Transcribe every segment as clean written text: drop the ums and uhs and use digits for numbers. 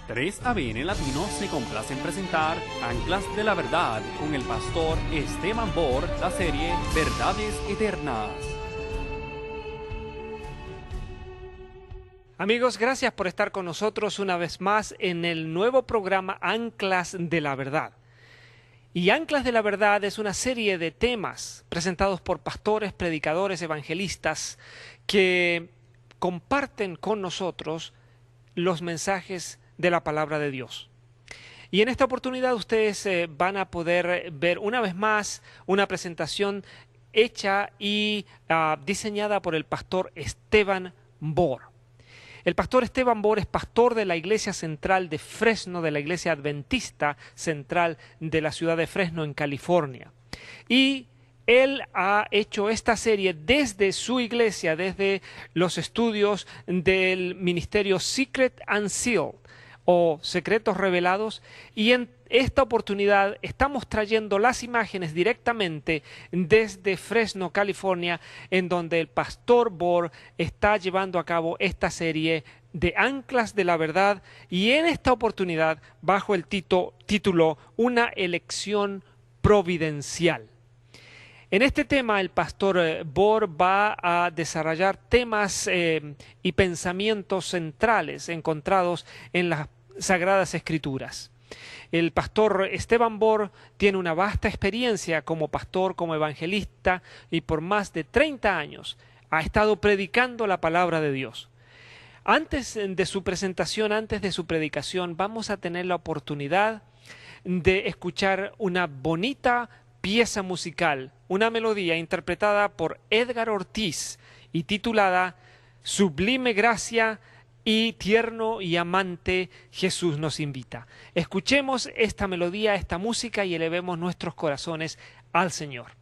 3ABN Latino se complace en presentar Anclas de la Verdad con el pastor Esteban Bor, la serie Verdades Eternas. Amigos, gracias por estar con nosotros una vez más en el nuevo programa Anclas de la Verdad. Y Anclas de la Verdad es una serie de temas presentados por pastores, predicadores, evangelistas que comparten con nosotros los mensajes de la palabra de Dios. Y en esta oportunidad ustedes van a poder ver una vez más una presentación hecha y diseñada por el pastor Esteban Bor. El pastor Esteban Bor es pastor de la Iglesia Central de Fresno, de la Iglesia Adventista Central de la ciudad de Fresno, en California. Y él ha hecho esta serie desde su iglesia, desde los estudios del ministerio Secret and Seal, o Secretos Revelados, y en esta oportunidad estamos trayendo las imágenes directamente desde Fresno, California, en donde el pastor Bor está llevando a cabo esta serie de Anclas de la Verdad, y en esta oportunidad bajo el título Una elección providencial. En este tema el pastor Bor va a desarrollar temas y pensamientos centrales encontrados en las Sagradas Escrituras. El pastor Esteban Bor tiene una vasta experiencia como pastor, como evangelista, y por más de 30 años ha estado predicando la palabra de Dios. Antes de su presentación, antes de su predicación, vamos a tener la oportunidad de escuchar una bonita pieza musical, una melodía interpretada por Edgar Ortiz y titulada Sublime Gracia y Tierno y Amante Jesús nos invita. Escuchemos esta melodía, esta música, y elevemos nuestros corazones al Señor.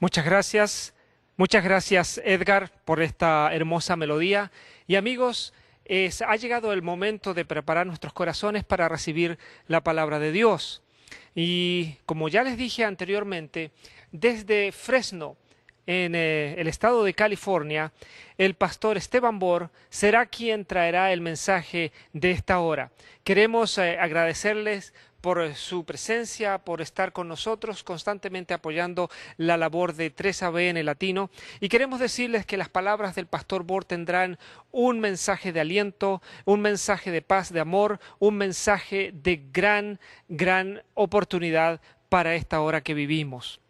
Muchas gracias Edgar por esta hermosa melodía. Y amigos, ha llegado el momento de preparar nuestros corazones para recibir la palabra de Dios. Y como ya les dije anteriormente, desde Fresno, en el estado de California, el pastor Esteban Bohr será quien traerá el mensaje de esta hora. Queremos agradecerles por su presencia, por estar con nosotros, constantemente apoyando la labor de 3ABN Latino. Y queremos decirles que las palabras del pastor Bohr tendrán un mensaje de aliento, un mensaje de paz, de amor, un mensaje de gran oportunidad para esta hora que vivimos.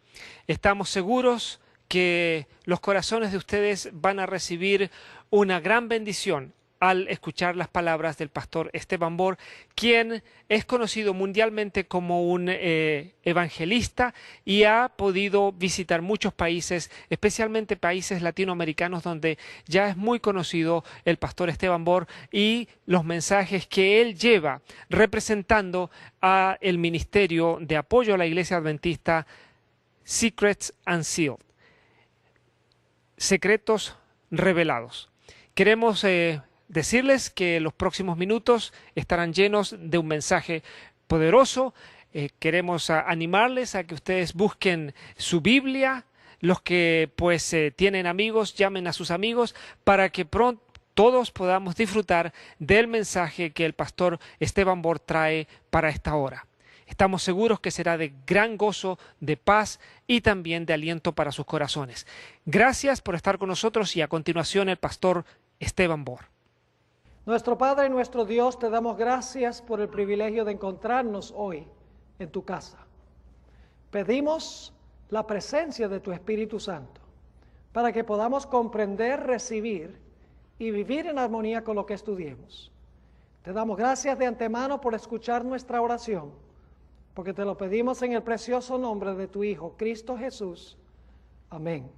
Estamos seguros que los corazones de ustedes van a recibir una gran bendición al escuchar las palabras del pastor Esteban Bohr, quien es conocido mundialmente como un evangelista y ha podido visitar muchos países, especialmente países latinoamericanos donde ya es muy conocido el pastor Esteban Bohr y los mensajes que él lleva representando a el ministerio de apoyo a la Iglesia Adventista Secrets Unsealed. Secretos revelados. Queremos decirles que los próximos minutos estarán llenos de un mensaje poderoso. Queremos animarles a que ustedes busquen su Biblia. Los que tienen amigos, llamen a sus amigos para que pronto todos podamos disfrutar del mensaje que el pastor Esteban Bohr trae para esta hora. Estamos seguros que será de gran gozo, de paz y también de aliento para sus corazones. Gracias por estar con nosotros y a continuación el pastor Esteban Bohr. Nuestro Padre y nuestro Dios, te damos gracias por el privilegio de encontrarnos hoy en tu casa. Pedimos la presencia de tu Espíritu Santo para que podamos comprender, recibir y vivir en armonía con lo que estudiemos. Te damos gracias de antemano por escuchar nuestra oración, porque te lo pedimos en el precioso nombre de tu Hijo, Cristo Jesús. Amén.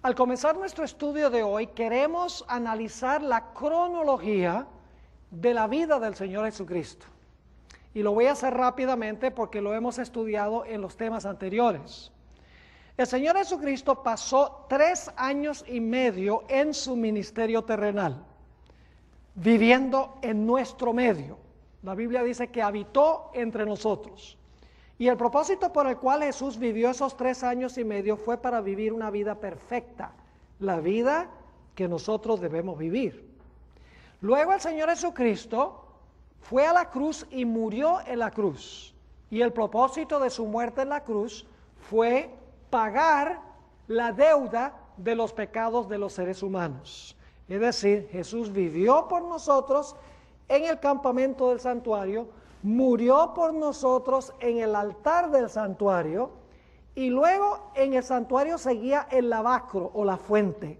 Al comenzar nuestro estudio de hoy, queremos analizar la cronología de la vida del Señor Jesucristo. Y lo voy a hacer rápidamente porque lo hemos estudiado en los temas anteriores. El Señor Jesucristo pasó 3 años y medio en su ministerio terrenal, viviendo en nuestro medio. La Biblia dice que habitó entre nosotros. Y el propósito por el cual Jesús vivió esos 3 años y medio fue para vivir una vida perfecta, la vida que nosotros debemos vivir. Luego el Señor Jesucristo fue a la cruz y murió en la cruz. Y el propósito de su muerte en la cruz fue pagar la deuda de los pecados de los seres humanos. Es decir, Jesús vivió por nosotros en el campamento del santuario, murió por nosotros en el altar del santuario y luego en el santuario seguía el lavacro o la fuente.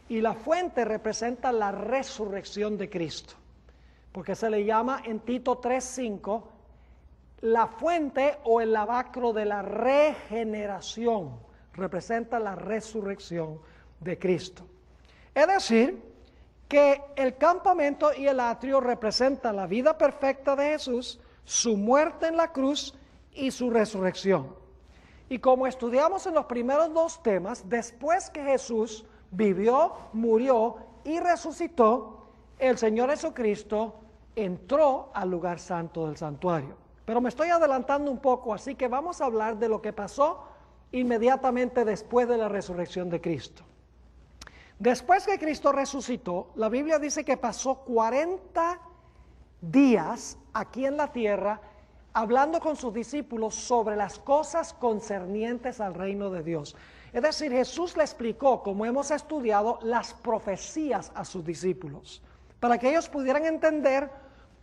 Y la fuente representa la resurrección de Cristo, porque se le llama en Tito 3:5 la fuente o el lavacro de la regeneración, representa la resurrección de Cristo. Es decir, que el campamento y el atrio representan la vida perfecta de Jesús, su muerte en la cruz y su resurrección. Y como estudiamos en los primeros 2 temas, después que Jesús vivió, murió y resucitó, el Señor Jesucristo entró al lugar santo del santuario. Pero me estoy adelantando un poco, así que vamos a hablar de lo que pasó inmediatamente después de la resurrección de Cristo. Después que Cristo resucitó, la Biblia dice que pasó 40 días aquí en la tierra hablando con sus discípulos sobre las cosas concernientes al reino de Dios. Es decir, Jesús le explicó, como hemos estudiado, las profecías a sus discípulos, para que ellos pudieran entender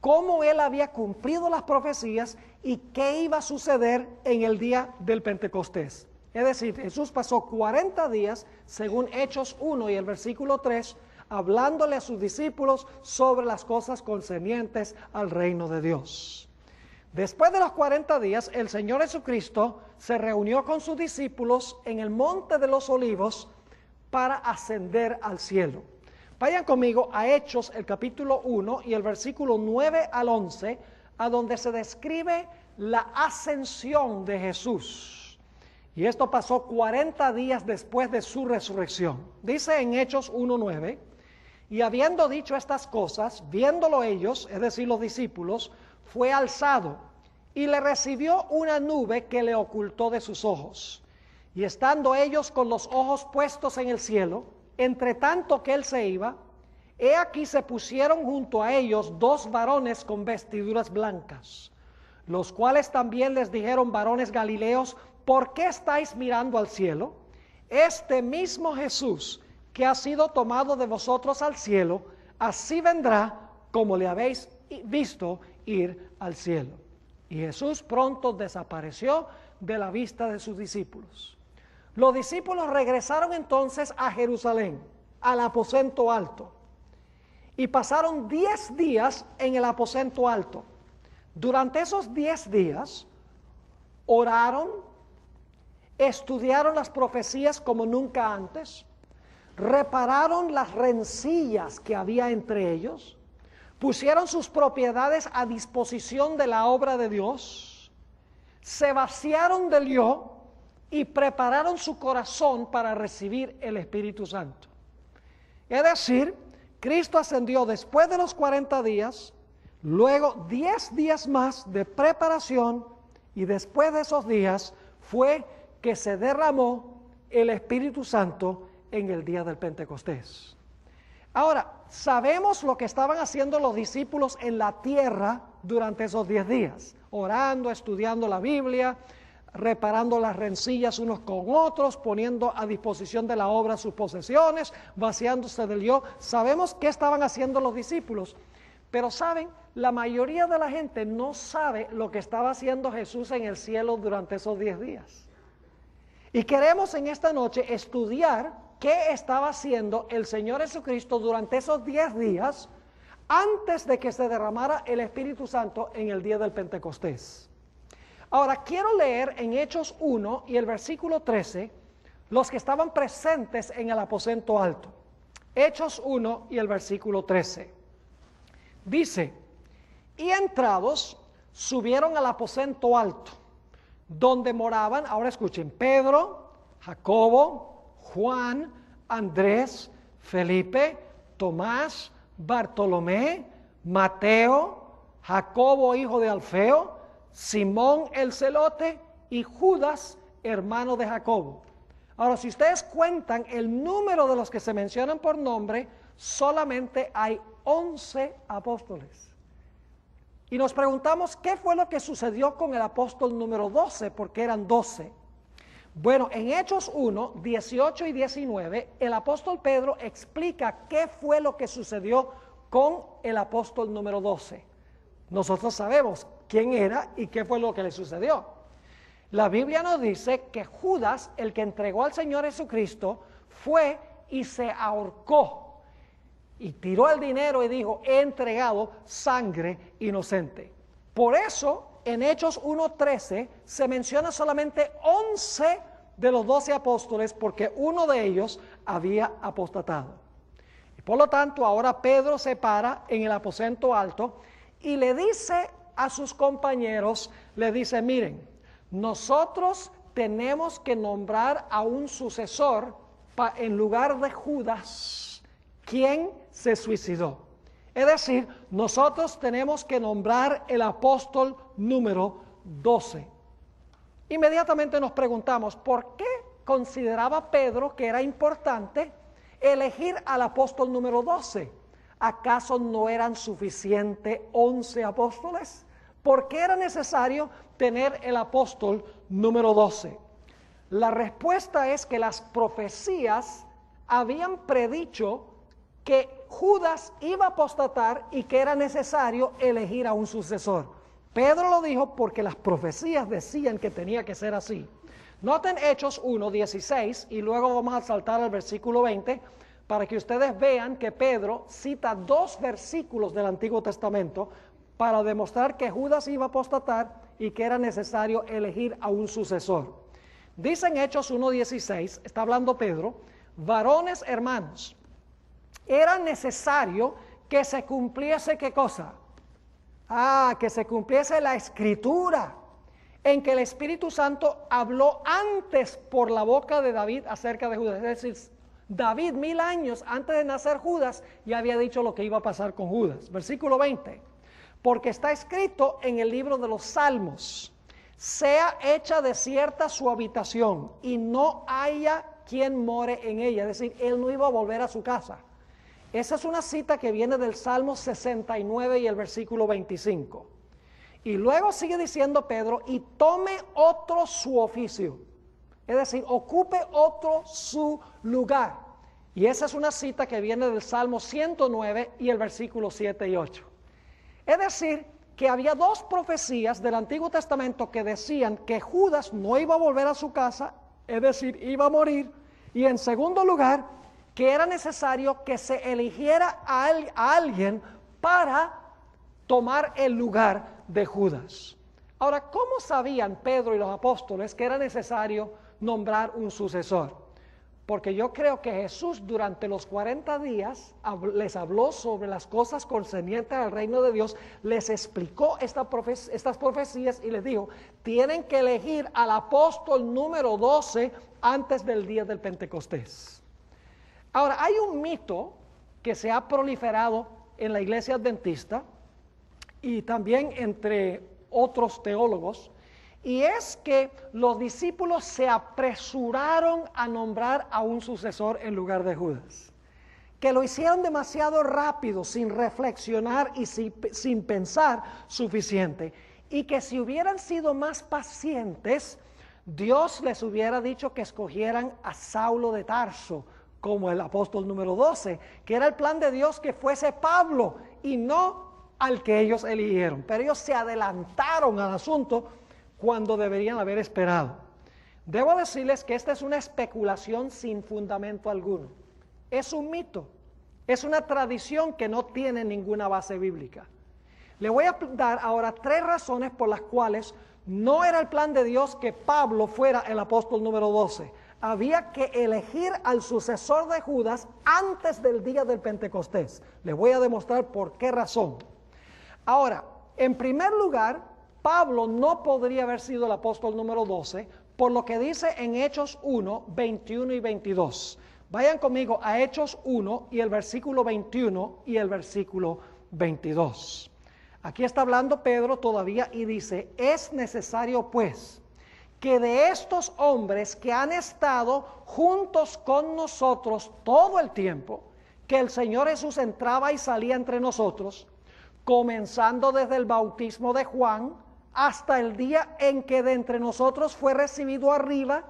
cómo Él había cumplido las profecías y qué iba a suceder en el día del Pentecostés. Es decir, Jesús pasó 40 días, según Hechos 1 y el versículo 3, hablándole a sus discípulos sobre las cosas concernientes al reino de Dios. Después de los 40 días, el Señor Jesucristo se reunió con sus discípulos en el Monte de los Olivos para ascender al cielo. Vayan conmigo a Hechos, el capítulo 1 y el versículo 9 al 11, a donde se describe la ascensión de Jesús. Y esto pasó 40 días después de su resurrección. Dice en Hechos 1:9, y habiendo dicho estas cosas, viéndolo ellos, es decir, los discípulos, fue alzado y le recibió una nube que le ocultó de sus ojos. Y estando ellos con los ojos puestos en el cielo, entre tanto que él se iba, he aquí se pusieron junto a ellos 2 varones con vestiduras blancas, los cuales también les dijeron: varones Galileos, ¿por qué estáis mirando al cielo? Este mismo Jesús que ha sido tomado de vosotros al cielo, así vendrá como le habéis visto ir al cielo. Y Jesús pronto desapareció de la vista de sus discípulos. Los discípulos regresaron entonces a Jerusalén, al aposento alto, y pasaron 10 días en el aposento alto. Durante esos 10 días, oraron, estudiaron las profecías como nunca antes, repararon las rencillas que había entre ellos, pusieron sus propiedades a disposición de la obra de Dios, se vaciaron del yo y prepararon su corazón para recibir el Espíritu Santo. Es decir, Cristo ascendió después de los 40 días, luego 10 días más de preparación, y después de esos días fue que se derramó el Espíritu Santo en el día del Pentecostés. Ahora, sabemos lo que estaban haciendo los discípulos en la tierra durante esos 10 días, orando, estudiando la Biblia, reparando las rencillas unos con otros, poniendo a disposición de la obra sus posesiones, vaciándose del yo. Sabemos qué estaban haciendo los discípulos, pero saben, la mayoría de la gente no sabe lo que estaba haciendo Jesús en el cielo durante esos 10 días. Y queremos en esta noche estudiar qué estaba haciendo el Señor Jesucristo durante esos 10 días antes de que se derramara el Espíritu Santo en el día del Pentecostés. Ahora, quiero leer en Hechos 1 y el versículo 13, los que estaban presentes en el aposento alto. Hechos 1 y el versículo 13. Dice: y entrados, subieron al aposento alto, donde moraban, ahora escuchen, Pedro, Jacobo, Juan, Andrés, Felipe, Tomás, Bartolomé, Mateo, Jacobo hijo de Alfeo, Simón el celote y Judas, hermano de Jacobo. Ahora, si ustedes cuentan el número de los que se mencionan por nombre, solamente hay 11 apóstoles. Y nos preguntamos qué fue lo que sucedió con el apóstol número 12, porque eran 12. Bueno, en Hechos 1, 18 y 19, el apóstol Pedro explica qué fue lo que sucedió con el apóstol número 12. Nosotros sabemos quién era y qué fue lo que le sucedió. La Biblia nos dice que Judas, el que entregó al Señor Jesucristo, fue y se ahorcó y tiró el dinero y dijo: he entregado sangre inocente. Por eso en Hechos 1:13 se menciona solamente 11 de los 12 apóstoles, porque uno de ellos había apostatado. Y por lo tanto, ahora Pedro se para en el aposento alto y le dice a sus compañeros, le dice: miren, nosotros tenemos que nombrar a un sucesor en lugar de Judas, quien se suicidó. Es decir, nosotros tenemos que nombrar el apóstol número 12. Inmediatamente nos preguntamos, ¿por qué consideraba Pedro que era importante elegir al apóstol número 12? ¿Acaso no eran suficientes 11 apóstoles? ¿Por qué era necesario tener el apóstol número 12? La respuesta es que las profecías habían predicho que Judas iba a apostatar y que era necesario elegir a un sucesor. Pedro lo dijo porque las profecías decían que tenía que ser así. Noten Hechos 1:16 y luego vamos a saltar al versículo 20 para que ustedes vean que Pedro cita 2 versículos del Antiguo Testamento para demostrar que Judas iba a apostatar y que era necesario elegir a un sucesor. Dice en Hechos 1:16, está hablando Pedro: varones hermanos, era necesario que se cumpliese, ¿qué cosa? Que se cumpliese la Escritura, en que el Espíritu Santo habló antes por la boca de David acerca de Judas. Es decir, David 1000 años antes de nacer Judas ya había dicho lo que iba a pasar con Judas. Versículo 20, porque está escrito en el libro de los Salmos: sea hecha desierta su habitación y no haya quien more en ella. Es decir, él no iba a volver a su casa. Esa es una cita que viene del Salmo 69 y el versículo 25. Y luego sigue diciendo Pedro: y tome otro su oficio. Es decir, ocupe otro su lugar. Y esa es una cita que viene del Salmo 109 y el versículo 7 y 8. Es decir, que había dos profecías del Antiguo Testamento que decían que Judas no iba a volver a su casa, es decir, iba a morir. Y en segundo lugar, que era necesario que se eligiera a alguien para tomar el lugar de Judas. Ahora, ¿cómo sabían Pedro y los apóstoles que era necesario nombrar un sucesor? Porque yo creo que Jesús durante los 40 días les habló sobre las cosas concernientes al reino de Dios, les explicó estas profecías y les dijo: tienen que elegir al apóstol número 12 antes del día del Pentecostés. Ahora, hay un mito que se ha proliferado en la iglesia adventista y también entre otros teólogos, y es que los discípulos se apresuraron a nombrar a un sucesor en lugar de Judas, que lo hicieron demasiado rápido, sin reflexionar y sin pensar suficiente, y que si hubieran sido más pacientes, Dios les hubiera dicho que escogieran a Saulo de Tarso como el apóstol número 12, que era el plan de Dios que fuese Pablo y no al que ellos eligieron. Pero ellos se adelantaron al asunto cuando deberían haber esperado. Debo decirles que esta es una especulación sin fundamento alguno. Es un mito, es una tradición que no tiene ninguna base bíblica. Le voy a dar ahora 3 razones por las cuales no era el plan de Dios que Pablo fuera el apóstol número 12. Había que elegir al sucesor de Judas antes del día del Pentecostés. Les voy a demostrar por qué razón. Ahora, en primer lugar, Pablo no podría haber sido el apóstol número 12, por lo que dice en Hechos 1, 21 y 22. Vayan conmigo a Hechos 1 y el versículo 21 y el versículo 22. Aquí está hablando Pedro todavía y dice: es necesario pues que de estos hombres que han estado juntos con nosotros todo el tiempo, que el Señor Jesús entraba y salía entre nosotros, comenzando desde el bautismo de Juan hasta el día en que de entre nosotros fue recibido arriba,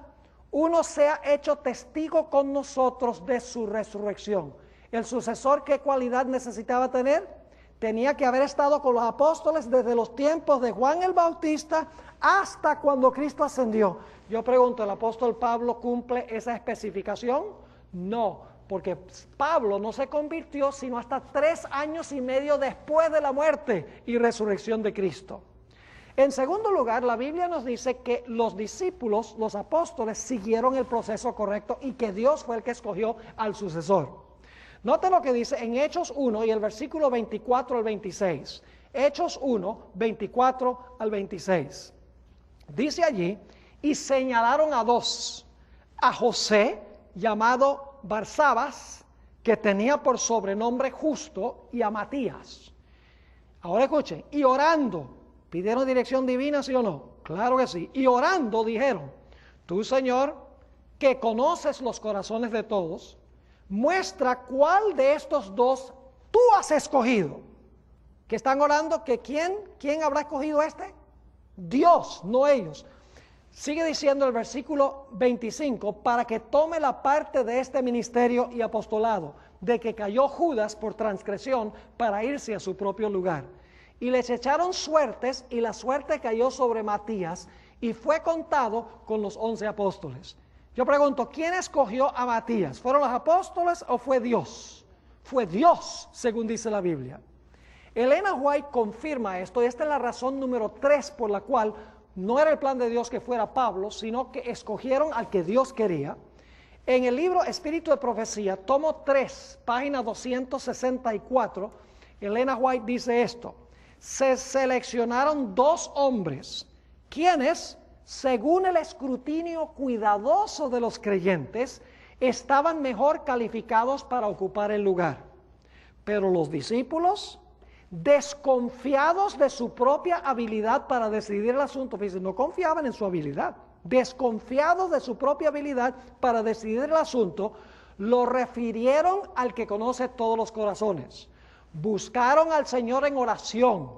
uno sea hecho testigo con nosotros de su resurrección. El sucesor, ¿qué cualidad necesitaba tener? Tenía que haber estado con los apóstoles desde los tiempos de Juan el Bautista hasta cuando Cristo ascendió. Yo pregunto, ¿el apóstol Pablo cumple esa especificación? No, porque Pablo no se convirtió sino hasta 3 años y medio después de la muerte y resurrección de Cristo. En segundo lugar, la Biblia nos dice que los discípulos, los apóstoles, siguieron el proceso correcto y que Dios fue el que escogió al sucesor. Note lo que dice en Hechos 1 y el versículo 24 al 26. Hechos 1, 24 al 26. Dice allí: y señalaron a 2, a José, llamado Barsabas, que tenía por sobrenombre Justo, y a Matías. Ahora escuchen: y orando, ¿pidieron dirección divina, sí o no? Claro que sí. Y orando dijeron: tú, Señor, que conoces los corazones de todos, muestra cuál de estos 2 tú has escogido. Que están orando que ¿quién habrá escogido este? Dios, no ellos. Sigue diciendo el versículo 25, para que tome la parte de este ministerio y apostolado, de que cayó Judas por transgresión para irse a su propio lugar. Y les echaron suertes, y la suerte cayó sobre Matías, y fue contado con los 11 apóstoles. Yo pregunto, ¿quién escogió a Matías? ¿Fueron los apóstoles o fue Dios? Fue Dios, según dice la Biblia. Elena White confirma esto, y esta es la razón número 3 por la cual no era el plan de Dios que fuera Pablo, sino que escogieron al que Dios quería. En el libro Espíritu de Profecía, tomo 3, página 264, Elena White dice esto: se seleccionaron 2 hombres quienes, según el escrutinio cuidadoso de los creyentes, estaban mejor calificados para ocupar el lugar. Pero los discípulos, desconfiados de su propia habilidad para decidir el asunto, fíjense, no confiaban en su habilidad, desconfiados de su propia habilidad para decidir el asunto, lo refirieron al que conoce todos los corazones. Buscaron al Señor en oración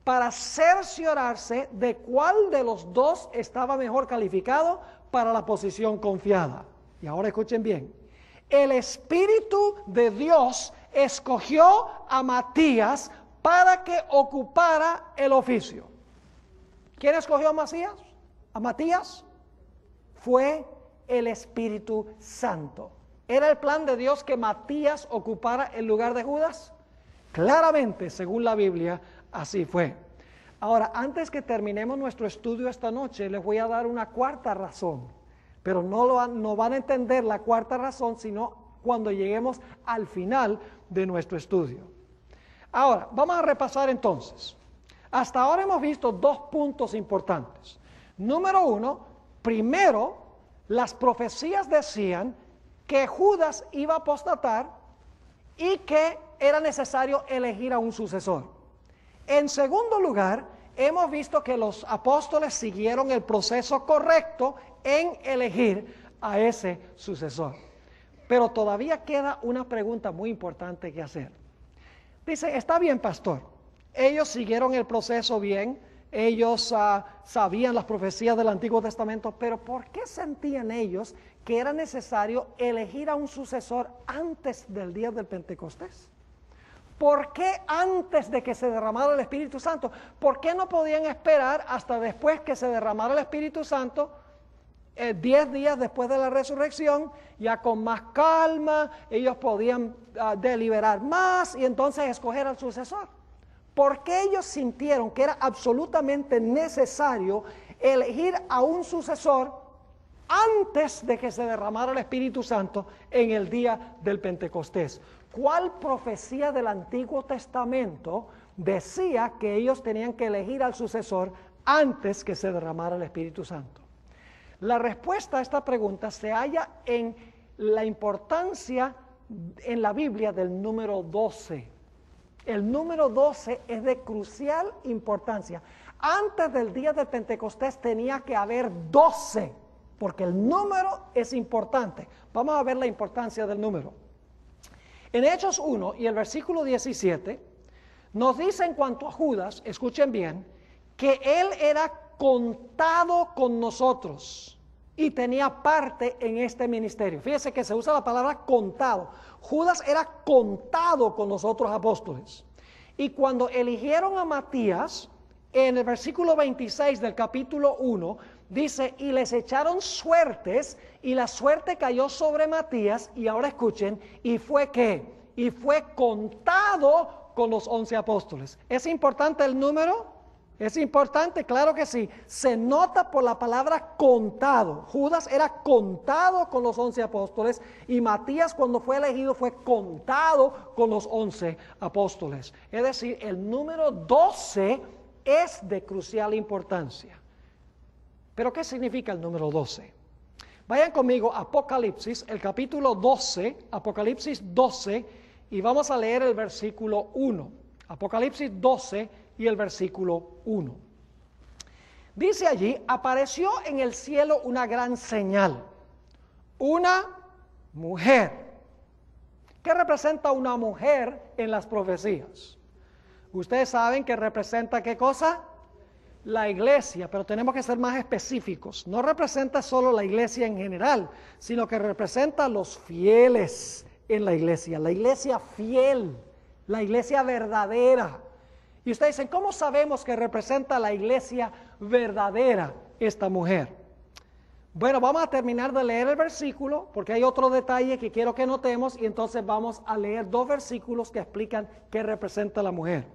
para cerciorarse de cuál de los dos estaba mejor calificado para la posición confiada. Y ahora escuchen bien, el Espíritu de Dios escogió a Matías para que ocupara el oficio. ¿Quién escogió a Matías? ¿A Matías? Fue el Espíritu Santo. ¿Era el plan de Dios que Matías ocupara el lugar de Judas? Claramente, según la Biblia, así fue. Ahora, antes que terminemos nuestro estudio esta noche, les voy a dar una cuarta razón. Pero no van a entender la cuarta razón, sino cuando lleguemos al final de nuestro estudio. Ahora, vamos a repasar entonces. Hasta ahora hemos visto dos puntos importantes. Número uno, primero, las profecías decían que Judas iba a apostatar y que era necesario elegir a un sucesor. En segundo lugar, hemos visto que los apóstoles siguieron el proceso correcto en elegir a ese sucesor. Pero todavía queda una pregunta muy importante que hacer. Dice, está bien, pastor, ellos siguieron el proceso bien, ellos sabían las profecías del Antiguo Testamento, pero ¿por qué sentían ellos que era necesario elegir a un sucesor antes del día del Pentecostés? ¿Por qué antes de que se derramara el Espíritu Santo? ¿Por qué no podían esperar hasta después que se derramara el Espíritu Santo, 10 días después de la resurrección, ya con más calma, ellos podían deliberar más y entonces escoger al sucesor? ¿Por qué ellos sintieron que era absolutamente necesario elegir a un sucesor antes de que se derramara el Espíritu Santo en el día del Pentecostés? ¿Cuál profecía del Antiguo Testamento decía que ellos tenían que elegir al sucesor antes que se derramara el Espíritu Santo? La respuesta a esta pregunta se halla en la importancia en la Biblia del número 12. El número 12 es de crucial importancia. Antes del día del Pentecostés tenía que haber 12, porque el número es importante. Vamos a ver la importancia del número. En Hechos 1 y el versículo 17 nos dice en cuanto a Judas, escuchen bien, que él era contado con nosotros y tenía parte en este ministerio. Fíjese que se usa la palabra contado. Judas era contado con los otros apóstoles. Y cuando eligieron a Matías, en el versículo 26 del capítulo 1, dice, y les echaron suertes, y la suerte cayó sobre Matías, y ahora escuchen, ¿y fue qué? Y fue contado con los 11 apóstoles. ¿Es importante el número? ¿Es importante? Claro que sí. Se nota por la palabra contado. Judas era contado con los 11 apóstoles y Matías cuando fue elegido fue contado con los 11 apóstoles. Es decir, el número 12 es de crucial importancia. ¿Pero qué significa el número 12? Vayan conmigo a Apocalipsis, el capítulo 12, Apocalipsis 12, y vamos a leer el versículo 1. Apocalipsis 12 y el versículo 1. Dice allí, apareció en el cielo una gran señal, una mujer. ¿Qué representa una mujer en las profecías? Ustedes saben que representa ¿qué cosa? La iglesia, pero tenemos que ser más específicos. No representa solo la iglesia en general, sino que representa a los fieles en la iglesia fiel, la iglesia verdadera. Y ustedes dicen, ¿cómo sabemos que representa la iglesia verdadera esta mujer? Bueno, vamos a terminar de leer el versículo, porque hay otro detalle que quiero que notemos, y entonces vamos a leer 2 versículos que explican qué representa la mujer.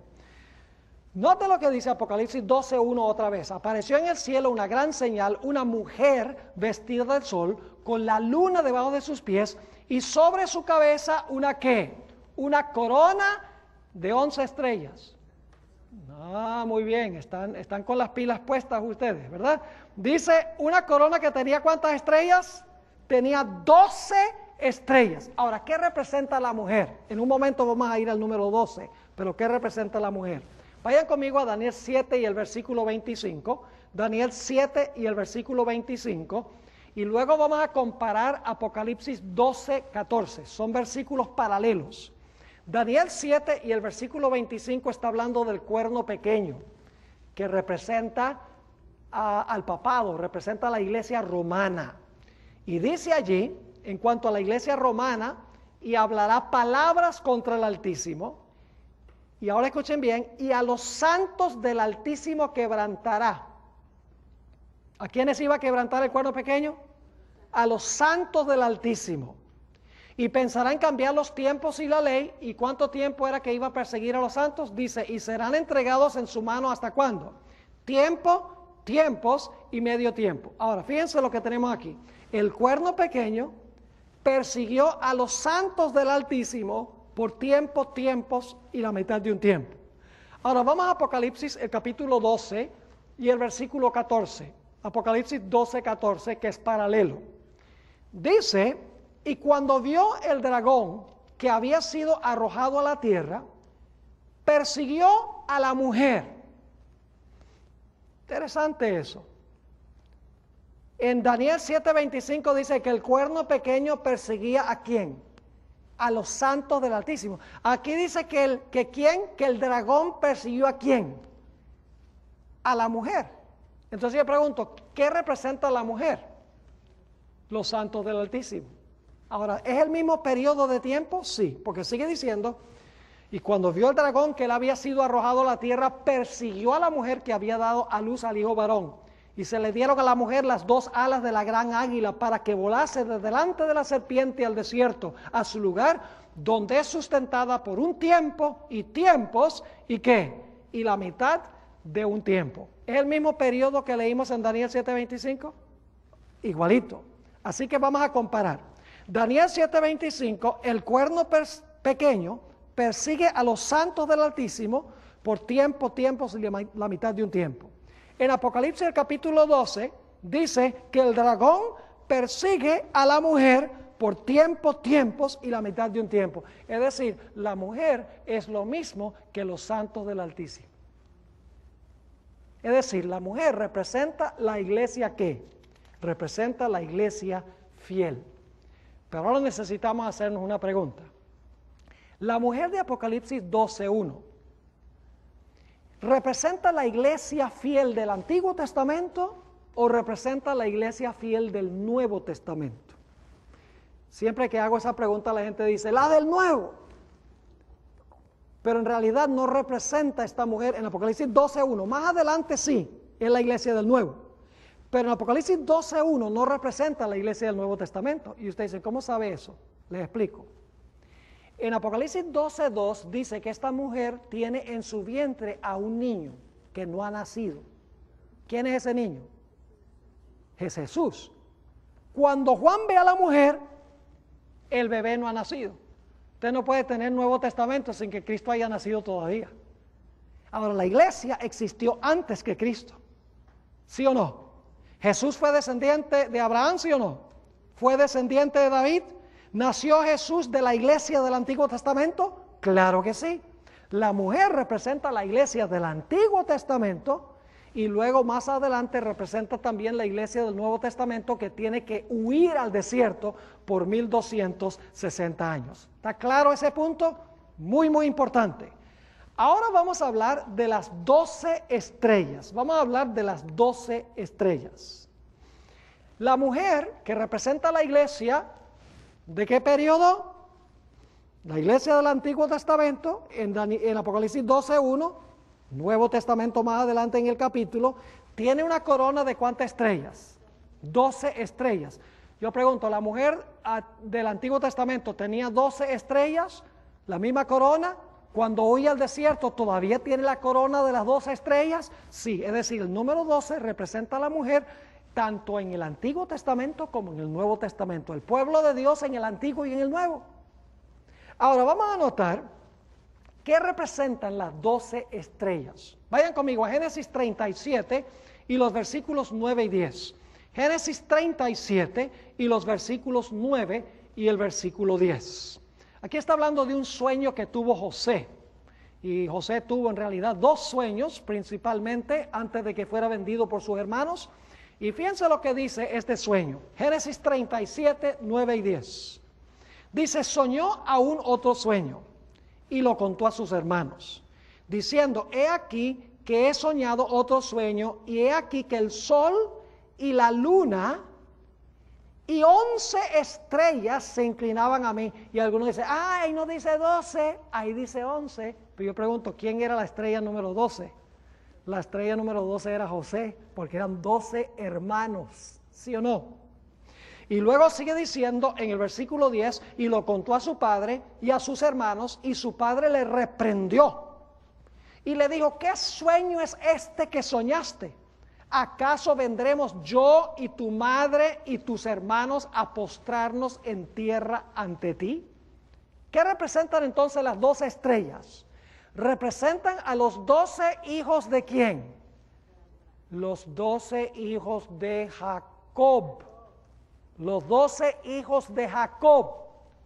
Note lo que dice Apocalipsis 12:1 otra vez. Apareció en el cielo una gran señal, una mujer vestida del sol, con la luna debajo de sus pies, y sobre su cabeza una ¿qué? Una corona de 11 estrellas. Ah, muy bien, están con las pilas puestas ustedes, ¿verdad? Dice, una corona que tenía ¿cuántas estrellas? Tenía 12 estrellas. Ahora, ¿qué representa la mujer? En un momento vamos a ir al número 12, pero ¿qué representa la mujer? Vayan conmigo a Daniel 7 y el versículo 25. Daniel 7 y el versículo 25. Y luego vamos a comparar Apocalipsis 12, 14. Son versículos paralelos. Daniel 7 y el versículo 25 está hablando del cuerno pequeño, que representa al papado, representa a la iglesia romana. Y dice allí, en cuanto a la iglesia romana, y hablará palabras contra el Altísimo. Y ahora escuchen bien, y a los santos del Altísimo quebrantará. ¿A quiénes iba a quebrantar el cuerno pequeño? A los santos del Altísimo. Y pensará en cambiar los tiempos y la ley. ¿Y cuánto tiempo era que iba a perseguir a los santos? Dice, y serán entregados en su mano ¿hasta cuándo? Tiempo, tiempos y medio tiempo. Ahora, fíjense lo que tenemos aquí. El cuerno pequeño persiguió a los santos del Altísimo por tiempo, tiempos y la mitad de un tiempo. Ahora vamos a Apocalipsis, el capítulo 12 y el versículo 14. Apocalipsis 12, 14, que es paralelo. Dice, y cuando vio el dragón que había sido arrojado a la tierra, persiguió a la mujer. Interesante eso. En Daniel 7:25 dice que el cuerno pequeño perseguía ¿a quién? A los santos del Altísimo. Aquí dice que el dragón persiguió ¿a quién? A la mujer. Entonces yo pregunto, ¿qué representa la mujer? Los santos del Altísimo. Ahora, ¿es el mismo periodo de tiempo? Sí, porque sigue diciendo, y cuando vio el dragón que él había sido arrojado a la tierra, persiguió a la mujer que había dado a luz al hijo varón. Y se le dieron a la mujer las 2 alas de la gran águila para que volase de delante de la serpiente al desierto, a su lugar, donde es sustentada por un tiempo y tiempos, ¿y qué? Y la mitad de un tiempo. ¿Es el mismo periodo que leímos en Daniel 7:25? Igualito. Así que vamos a comparar. Daniel 7:25, el cuerno pequeño persigue a los santos del Altísimo por tiempo, tiempos y la mitad de un tiempo. En Apocalipsis el capítulo 12 dice que el dragón persigue a la mujer por tiempo, tiempos y la mitad de un tiempo. Es decir, la mujer es lo mismo que los santos del Altísimo. Es decir, la mujer representa la iglesia ¿qué? Representa la iglesia fiel. Pero ahora necesitamos hacernos una pregunta. La mujer de Apocalipsis 12:1 ¿representa la iglesia fiel del Antiguo Testamento o representa la iglesia fiel del Nuevo Testamento? Siempre que hago esa pregunta la gente dice, la del Nuevo. Pero en realidad no representa esta mujer en Apocalipsis 12:1. Más adelante sí, es la iglesia del Nuevo. Pero en Apocalipsis 12:1 no representa la iglesia del Nuevo Testamento. Y usted dice, ¿cómo sabe eso? Les explico. En Apocalipsis 12:2 dice que esta mujer tiene en su vientre a un niño que no ha nacido. ¿Quién es ese niño? Es Jesús. Cuando Juan ve a la mujer, el bebé no ha nacido. Usted no puede tener Nuevo Testamento sin que Cristo haya nacido todavía. Ahora, la iglesia existió antes que Cristo. ¿Sí o no? ¿Jesús fue descendiente de Abraham, sí o no? ¿Fue descendiente de David? ¿Nació Jesús de la iglesia del Antiguo Testamento? Claro que sí. La mujer representa la iglesia del Antiguo Testamento y luego más adelante representa también la iglesia del Nuevo Testamento que tiene que huir al desierto por 1260 años. ¿Está claro ese punto? Muy, muy importante. Ahora vamos a hablar de las 12 estrellas. Vamos a hablar de las 12 estrellas. La mujer que representa la iglesia, ¿de qué periodo? La iglesia del Antiguo Testamento, en Apocalipsis 12:1, Nuevo Testamento más adelante en el capítulo, tiene una corona de ¿cuántas estrellas? 12 estrellas. Yo pregunto, ¿la mujer del Antiguo Testamento tenía 12 estrellas? ¿La misma corona? Cuando huye al desierto, ¿todavía tiene la corona de las 12 estrellas? Sí, es decir, el número 12 representa a la mujer tanto en el Antiguo Testamento como en el Nuevo Testamento. El pueblo de Dios en el Antiguo y en el Nuevo. Ahora vamos a notar ¿Qué representan las 12 estrellas? Vayan conmigo a Génesis 37 y los versículos 9 y 10. Génesis 37 y los versículos 9 y el versículo 10. Aquí está hablando de un sueño que tuvo José. Y José tuvo en realidad 2 sueños, principalmente antes de que fuera vendido por sus hermanos. Y fíjense lo que dice este sueño. Génesis 37, 9 y 10. Dice, soñó aún otro sueño y lo contó a sus hermanos, diciendo, he aquí que he soñado otro sueño y he aquí que el sol y la luna y 11 estrellas se inclinaban a mí. Y algunos dicen, ahí no dice 12, ahí dice 11. Pero yo pregunto, ¿quién era la estrella número 12? La estrella número 12 era José, porque eran 12 hermanos, ¿sí o no? Y luego sigue diciendo en el versículo 10, y lo contó a su padre y a sus hermanos, y su padre le reprendió. Y le dijo, ¿qué sueño es este que soñaste? ¿Acaso vendremos yo y tu madre y tus hermanos a postrarnos en tierra ante ti? ¿Qué representan entonces las 12 estrellas? Representan a los 12 hijos de ¿quién? Los 12 hijos de Jacob. Los 12 hijos de Jacob.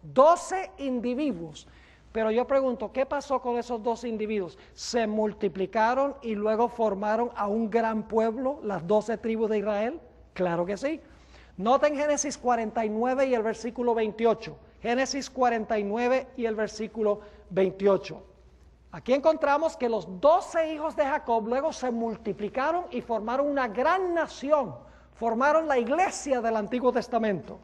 12 individuos. Pero yo pregunto, ¿qué pasó con esos 12 individuos? ¿Se multiplicaron y luego formaron a un gran pueblo, las 12 tribus de Israel? Claro que sí. Noten Génesis 49 y el versículo 28. Génesis 49 y el versículo 28. Aquí encontramos que los 12 hijos de Jacob luego se multiplicaron y formaron una gran nación. Formaron la iglesia del Antiguo Testamento.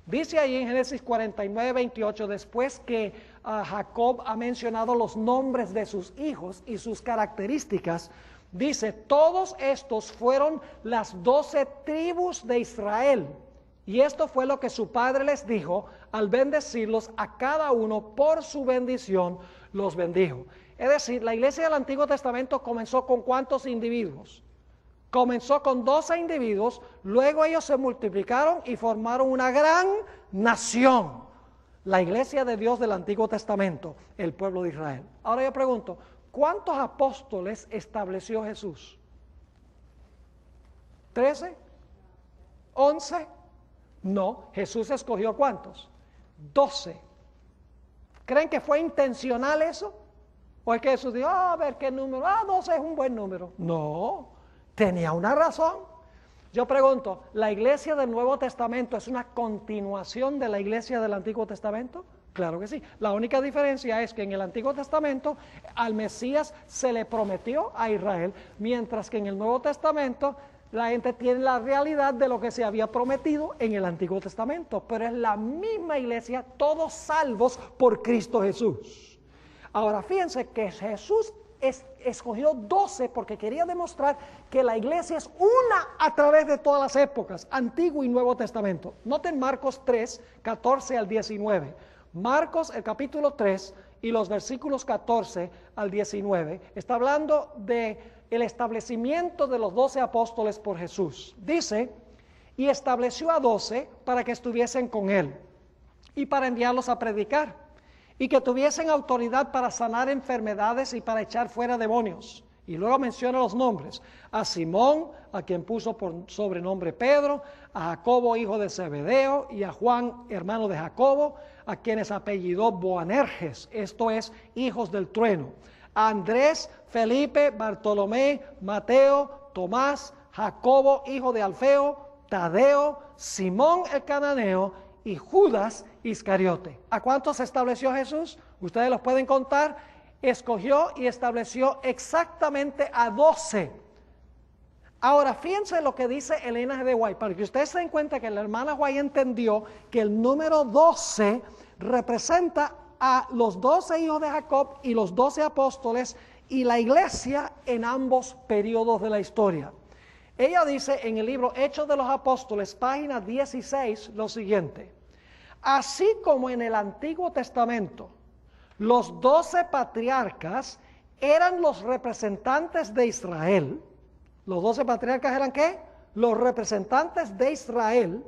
Dice ahí en Génesis 49, 28, después que Jacob ha mencionado los nombres de sus hijos y sus características, dice, todos estos fueron las 12 tribus de Israel. Y esto fue lo que su padre les dijo, al bendecirlos a cada uno por su bendición, los bendijo. Es decir, la iglesia del Antiguo Testamento comenzó con ¿cuántos individuos? Comenzó con 12 individuos, luego ellos se multiplicaron y formaron una gran nación. La iglesia de Dios del Antiguo Testamento, el pueblo de Israel. Ahora yo pregunto, ¿cuántos apóstoles estableció Jesús? ¿13? ¿11? No, Jesús escogió ¿cuántos? 12. ¿Creen que fue intencional eso? ¿O es que Jesús dijo, a ver qué número? 12 es un buen número. No, tenía una razón. Yo pregunto, ¿la iglesia del Nuevo Testamento es una continuación de la iglesia del Antiguo Testamento? Claro que sí. La única diferencia es que en el Antiguo Testamento al Mesías se le prometió a Israel, mientras que en el Nuevo Testamento la gente tiene la realidad de lo que se había prometido en el Antiguo Testamento, pero es la misma iglesia, todos salvos por Cristo Jesús. Ahora fíjense que Jesús escogió 12 porque quería demostrar que la iglesia es una a través de todas las épocas, Antiguo y Nuevo Testamento. Noten Marcos 3, 14 al 19. Marcos, el capítulo 3 y los versículos 14 al 19, está hablando de el establecimiento de los 12 apóstoles por Jesús. Dice, y estableció a 12 para que estuviesen con él y para enviarlos a predicar, y que tuviesen autoridad para sanar enfermedades y para echar fuera demonios. Y luego menciona los nombres, a Simón, a quien puso por sobrenombre Pedro, a Jacobo, hijo de Zebedeo, y a Juan, hermano de Jacobo, a quienes apellidó Boanerges, esto es, hijos del trueno, a Andrés, Felipe, Bartolomé, Mateo, Tomás, Jacobo, hijo de Alfeo, Tadeo, Simón el cananeo, y Judas Iscariote. ¿A cuántos estableció Jesús? Ustedes los pueden contar. Escogió y estableció exactamente a 12. Ahora, fíjense lo que dice Elena G. de White, para que ustedes se den cuenta que la hermana White entendió que el número 12 representa a los 12 hijos de Jacob y los 12 apóstoles y la iglesia en ambos periodos de la historia. Ella dice en el libro Hechos de los Apóstoles, página 16, lo siguiente. Así como en el Antiguo Testamento, los 12 patriarcas eran los representantes de Israel. ¿Los 12 patriarcas eran qué? Los representantes de Israel.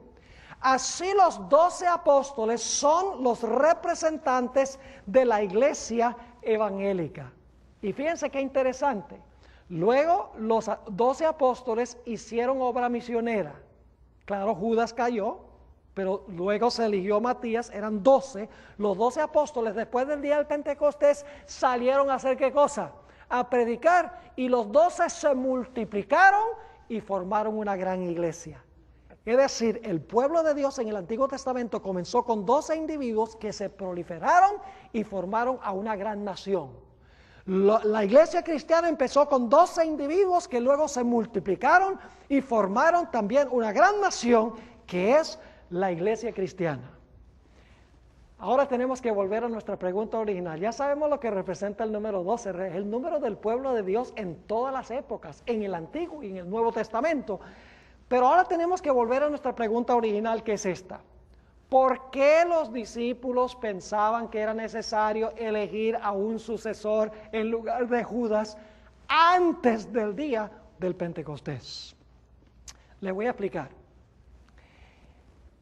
Así los 12 apóstoles son los representantes de la iglesia evangélica. Y fíjense qué interesante. Luego los 12 apóstoles hicieron obra misionera. Claro, Judas cayó, pero luego se eligió Matías, eran 12. Los 12 apóstoles, después del día del Pentecostés, salieron a hacer ¿qué cosa? A predicar, y los 12 se multiplicaron y formaron una gran iglesia. Es decir, el pueblo de Dios en el Antiguo Testamento comenzó con 12 individuos que se proliferaron y formaron a una gran nación. La iglesia cristiana empezó con 12 individuos que luego se multiplicaron y formaron también una gran nación que es la iglesia cristiana. Ahora tenemos que volver a nuestra pregunta original. Ya sabemos lo que representa el número 12, el número del pueblo de Dios en todas las épocas, en el Antiguo y en el Nuevo Testamento. Pero ahora tenemos que volver a nuestra pregunta original, que es esta. ¿Por qué los discípulos pensaban que era necesario elegir a un sucesor en lugar de Judas antes del día del Pentecostés? Les voy a explicar.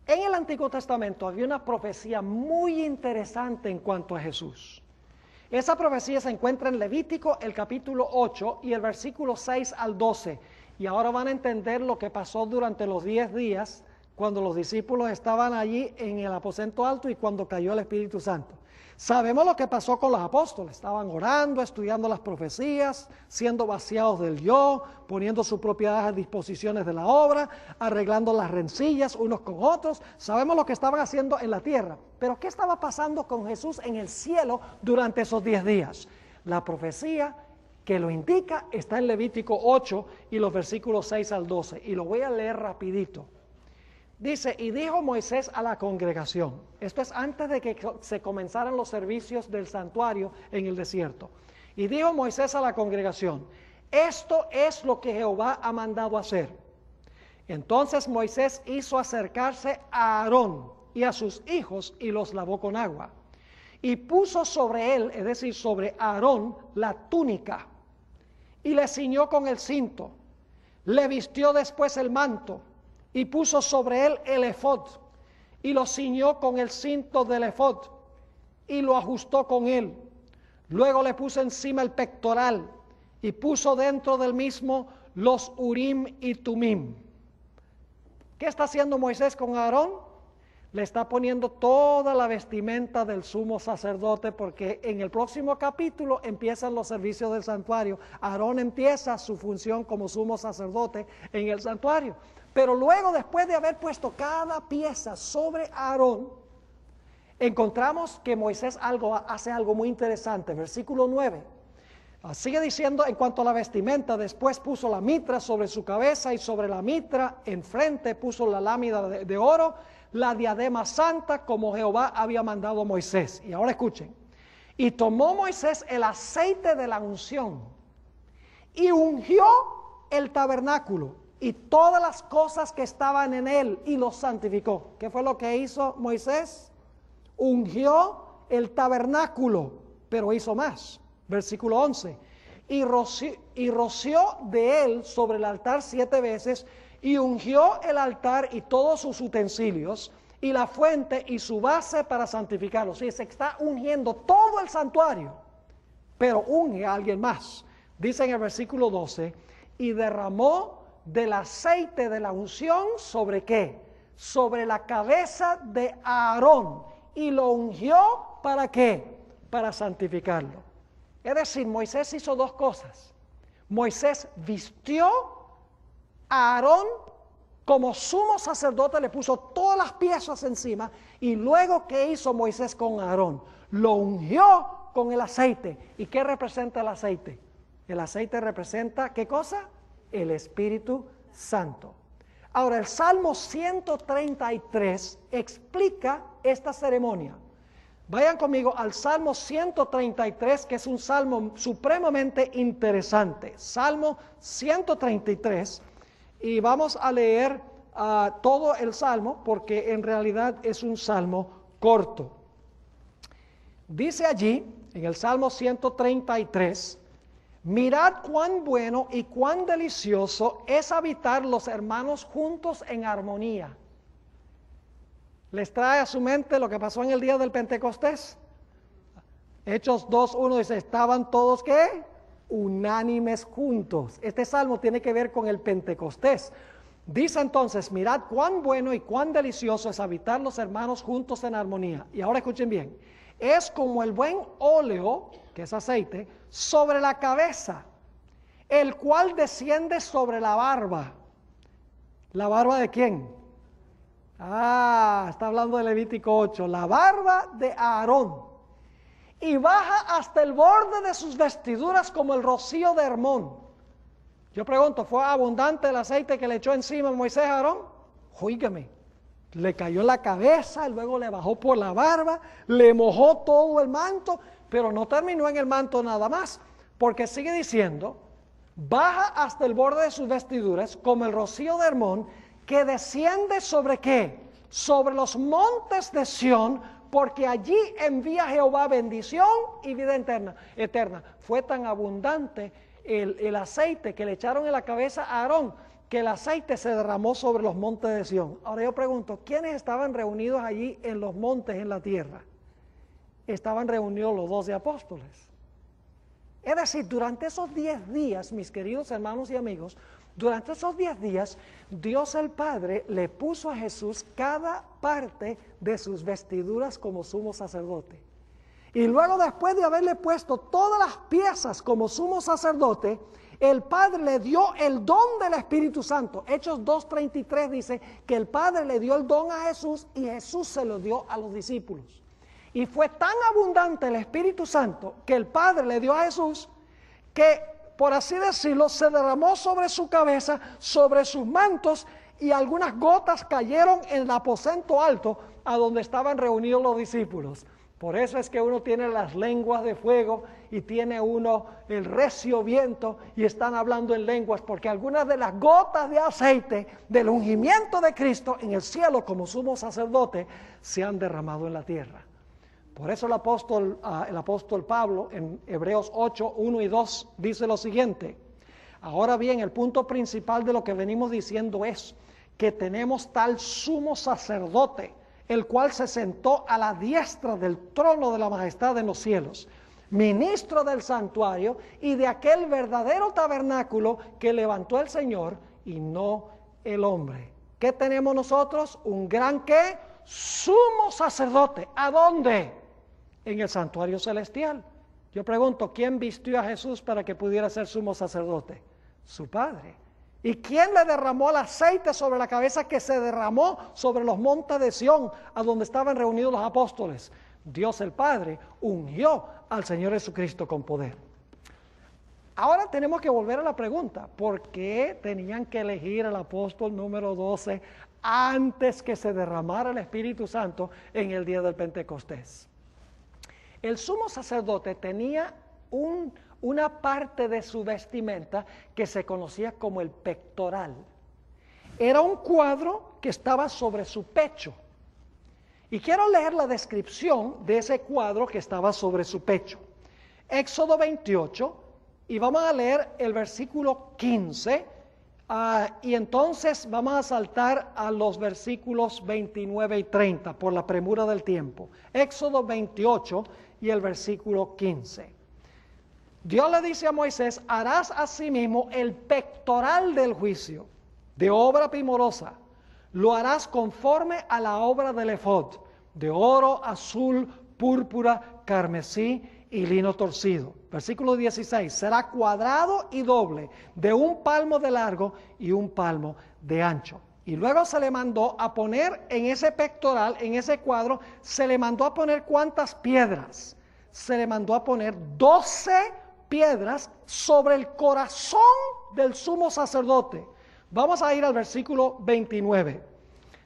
En el Antiguo Testamento había una profecía muy interesante en cuanto a Jesús. Esa profecía se encuentra en Levítico, el capítulo 8 y el versículo 6 al 12. Y ahora van a entender lo que pasó durante los 10 días cuando los discípulos estaban allí en el aposento alto y cuando cayó el Espíritu Santo. Sabemos lo que pasó con los apóstoles. Estaban orando, estudiando las profecías, siendo vaciados del yo, poniendo sus propiedades a disposiciones de la obra, arreglando las rencillas unos con otros. Sabemos lo que estaban haciendo en la tierra. Pero ¿qué estaba pasando con Jesús en el cielo durante esos 10 días? La profecía que lo indica está en Levítico 8 y los versículos 6 al 12. Y lo voy a leer rapidito. Dice, y dijo Moisés a la congregación, esto es antes de que se comenzaran los servicios del santuario en el desierto. Y dijo Moisés a la congregación, esto es lo que Jehová ha mandado hacer. Entonces Moisés hizo acercarse a Aarón y a sus hijos y los lavó con agua. Y puso sobre él, es decir, sobre Aarón, la túnica y le ciñó con el cinto. Le vistió después el manto y puso sobre él el efod y lo ciñó con el cinto del efod y lo ajustó con él. Luego le puso encima el pectoral y puso dentro del mismo los urim y tumim. ¿Qué está haciendo Moisés con Aarón? Le está poniendo toda la vestimenta del sumo sacerdote, porque en el próximo capítulo empiezan los servicios del santuario. Aarón empieza su función como sumo sacerdote en el santuario. Pero luego, después de haber puesto cada pieza sobre Aarón, encontramos que Moisés hace algo muy interesante. Versículo 9. Sigue diciendo en cuanto a la vestimenta, después puso la mitra sobre su cabeza y sobre la mitra enfrente puso la lámina de oro, la diadema santa como Jehová había mandado a Moisés. Y ahora escuchen. Y tomó Moisés el aceite de la unción y ungió el tabernáculo y todas las cosas que estaban en él y los santificó. ¿Qué fue lo que hizo Moisés? Ungió el tabernáculo, pero hizo más. Versículo 11. Y roció de él sobre el altar 7 veces y ungió el altar y todos sus utensilios y la fuente y su base para santificarlo. Sí, se está ungiendo todo el santuario, pero unge a alguien más. Dice en el versículo 12, y derramó del aceite de la unción ¿sobre qué? Sobre la cabeza de Aarón y lo ungió ¿para qué? Para santificarlo. Es decir, Moisés hizo 2 cosas. Moisés vistió a Aarón como sumo sacerdote, le puso todas las piezas encima, y luego ¿qué hizo Moisés con Aarón? Lo ungió con el aceite. ¿Y qué representa el aceite? El aceite representa, ¿qué cosa? El Espíritu Santo. Ahora, el Salmo 133 explica esta ceremonia. Vayan conmigo al Salmo 133, que es un salmo supremamente interesante. Salmo 133, y vamos a leer todo el salmo, porque en realidad es un salmo corto. Dice allí, en el Salmo 133, mirad cuán bueno y cuán delicioso es habitar los hermanos juntos en armonía. ¿Les trae a su mente lo que pasó en el día del Pentecostés? Hechos 2:1 dice, estaban todos ¿qué? Unánimes juntos. Este salmo tiene que ver con el Pentecostés. Dice entonces, mirad cuán bueno y cuán delicioso es habitar los hermanos juntos en armonía. Y ahora escuchen bien, es como el buen óleo, que es aceite, sobre la cabeza, el cual desciende sobre la barba. ¿La barba de quién? Está hablando de Levítico 8, la barba de Aarón. Y baja hasta el borde de sus vestiduras como el rocío de Hermón. Yo pregunto, ¿fue abundante el aceite que le echó encima Moisés a Aarón? Óigame, le cayó en la cabeza, luego le bajó por la barba, le mojó todo el manto, pero no terminó en el manto nada más, porque sigue diciendo, baja hasta el borde de sus vestiduras como el rocío de Hermón, que desciende sobre ¿qué? Sobre los montes de Sión, porque allí envía Jehová bendición y vida eterna. Fue tan abundante el aceite que le echaron en la cabeza a Aarón, que el aceite se derramó sobre los montes de Sión. Ahora yo pregunto, ¿quiénes estaban reunidos allí en los montes en la tierra? Estaban reunidos los 12 apóstoles. Es decir, durante esos 10 días, mis queridos hermanos y amigos, durante esos 10 días, Dios el Padre le puso a Jesús cada parte de sus vestiduras como sumo sacerdote. Y luego, después de haberle puesto todas las piezas como sumo sacerdote, el Padre le dio el don del Espíritu Santo. Hechos 2:33 dice que el Padre le dio el don a Jesús y Jesús se lo dio a los discípulos. Y fue tan abundante el Espíritu Santo que el Padre le dio a Jesús que, por así decirlo, se derramó sobre su cabeza, sobre sus mantos, y algunas gotas cayeron en el aposento alto a donde estaban reunidos los discípulos. Por eso es que uno tiene las lenguas de fuego y tiene uno el recio viento y están hablando en lenguas, porque algunas de las gotas de aceite del ungimiento de Cristo en el cielo como sumo sacerdote se han derramado en la tierra. Por eso el apóstol Pablo en Hebreos 8:1 y 2 dice lo siguiente: ahora bien, el punto principal de lo que venimos diciendo es que tenemos tal sumo sacerdote, el cual se sentó a la diestra del trono de la majestad en los cielos, ministro del santuario y de aquel verdadero tabernáculo que levantó el Señor y no el hombre. ¿Qué tenemos nosotros? Un gran ¿qué? Sumo sacerdote. ¿A dónde? En el santuario celestial. Yo pregunto, ¿quién vistió a Jesús para que pudiera ser sumo sacerdote? Su Padre. ¿Y quién le derramó el aceite sobre la cabeza que se derramó sobre los montes de Sión, a donde estaban reunidos los apóstoles? Dios el Padre ungió al Señor Jesucristo con poder. Ahora tenemos que volver a la pregunta, ¿por qué tenían que elegir al apóstol número 12 antes que se derramara el Espíritu Santo en el día del Pentecostés? El sumo sacerdote tenía una parte de su vestimenta que se conocía como el pectoral. Era un cuadro que estaba sobre su pecho. Y quiero leer la descripción de ese cuadro que estaba sobre su pecho. Éxodo 28, y vamos a leer el versículo 15, y entonces vamos a saltar a los versículos 29 y 30 por la premura del tiempo. Éxodo 28 y el versículo 15. Dios le dice a Moisés: harás asimismo el pectoral del juicio, de obra primorosa. Lo harás conforme a la obra del efod, de oro, azul, púrpura, carmesí y lino torcido. Versículo 16, será cuadrado y doble, de 1 palmo de largo y 1 palmo de ancho. Y luego se le mandó a poner en ese pectoral, en ese cuadro, se le mandó a poner ¿cuántas piedras? Se le mandó a poner 12 piedras sobre el corazón del sumo sacerdote. Vamos a ir al versículo 29.